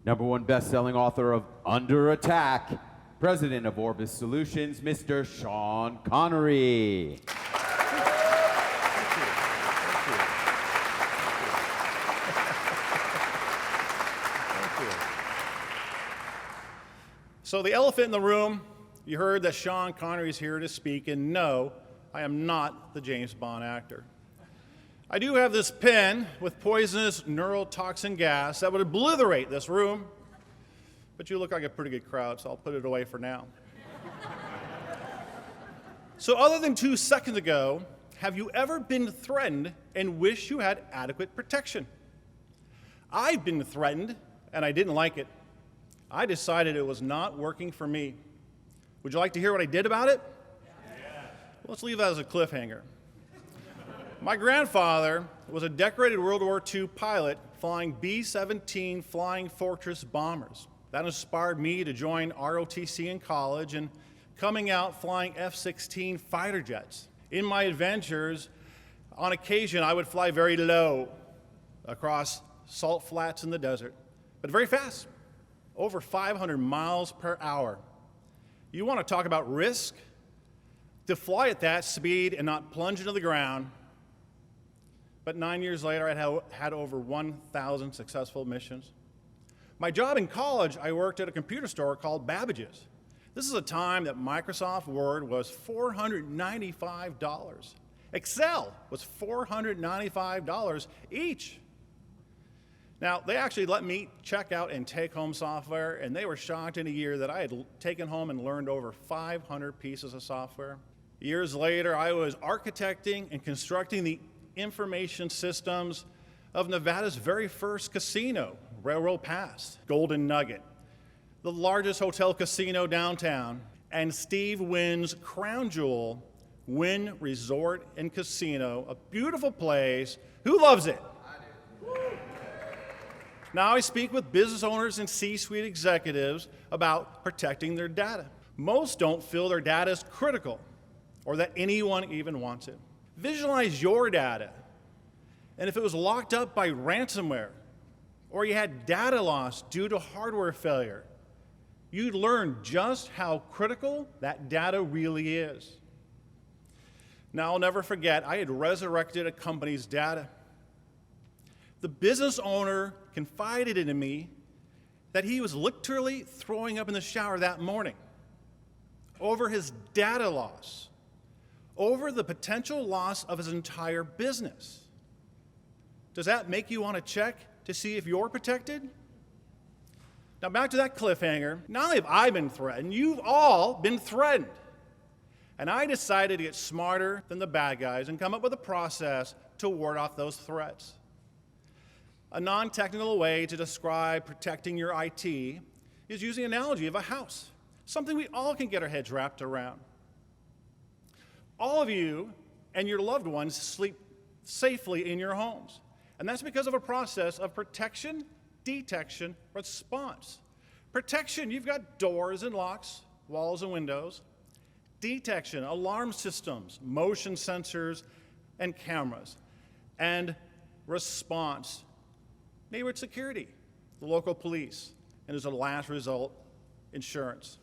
#1 best-selling author of Under Attack, president of Orbis Solutions, Mr. Sean Connery. So the elephant in the room, you heard that Sean Connery is here to speak, and no, I am not the James Bond actor. I do have this pen with poisonous neurotoxin gas that would obliterate this room, but you look like a pretty good crowd, so I'll put it away for now. So other than 2 seconds ago, have you ever been threatened and wish you had adequate protection? I've been threatened, and I didn't like it. I decided it was not working for me. Would you like to hear what I did about it? Yeah. Let's leave that as a cliffhanger. My grandfather was a decorated World War II pilot flying B-17 Flying Fortress bombers. That inspired me to join ROTC in college and coming out flying F-16 fighter jets. In my adventures, on occasion, I would fly very low across salt flats in the desert, but very fast. Over 500 miles per hour. You want to talk about risk? To fly at that speed and not plunge into the ground. But 9 years later, I had over 1,000 successful missions. My job in college, I worked at a computer store called Babbage's. This is a time that Microsoft Word was $495. Excel was $495 each. Now, they actually let me check out and take home software, and they were shocked in a year that I had taken home and learned over 500 pieces of software. Years later, I was architecting and constructing the information systems of Nevada's very first casino, Railroad Pass, Golden Nugget, the largest hotel casino downtown, and Steve Wynn's crown jewel, Wynn Resort and Casino, a beautiful place. Who loves it? Now I speak with business owners and C-suite executives about protecting their data. Most don't feel their data is critical or that anyone even wants it. Visualize your data. And if it was locked up by ransomware or you had data loss due to hardware failure, you'd learn just how critical that data really is. Now I'll never forget, I had resurrected a company's data. The business owner confided in me that he was literally throwing up in the shower that morning over his data loss, over the potential loss of his entire business. Does that make you want to check to see if you're protected? Now back to that cliffhanger. Not only have I been threatened, you've all been threatened. And I decided to get smarter than the bad guys and come up with a process to ward off those threats. A non-technical way to describe protecting your IT is using the analogy of a house, something we all can get our heads wrapped around. All of you and your loved ones sleep safely in your homes, and that's because of a process of protection, detection, response. Protection, you've got doors and locks, walls and windows. Detection, alarm systems, motion sensors, and cameras. And response, neighborhood security, the local police, and as a last result, insurance.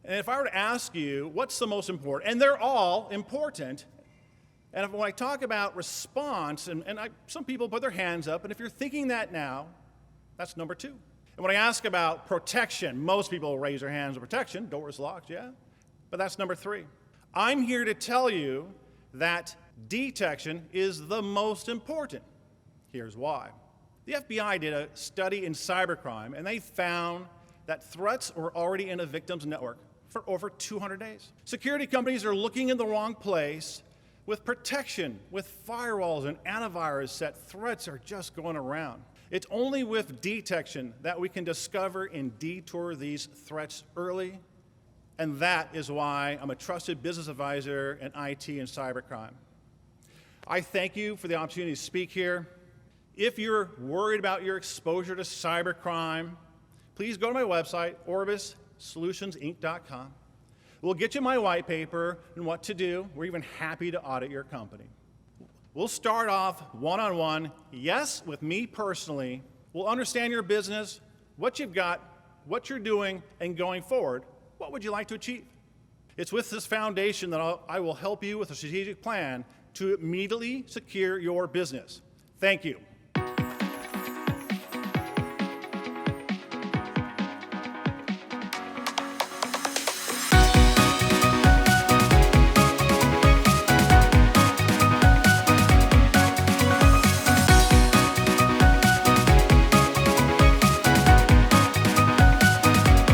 And if I were to ask you, what's the most important? And they're all important. And when I talk about response, some people put their hands up, and if you're thinking that now, that's number 2. And when I ask about protection, most people raise their hands to protection, doors locked, yeah, but that's number 3. I'm here to tell you that detection is the most important. Here's why. The FBI did a study in cybercrime, and they found that threats were already in a victim's network for over 200 days. Security companies are looking in the wrong place with protection, with firewalls and antivirus that threats are just going around. It's only with detection that we can discover and detour these threats early, and that is why I'm a trusted business advisor in IT and cybercrime. I thank you for the opportunity to speak here. If you're worried about your exposure to cybercrime, please go to my website, orbissolutionsinc.com. We'll get you my white paper and what to do. We're even happy to audit your company. We'll start off one-on-one, yes, with me personally, We'll understand your business, what you've got, what you're doing, and going forward, what would you like to achieve? It's with this foundation that I will help you with a strategic plan to immediately secure your business. Thank you.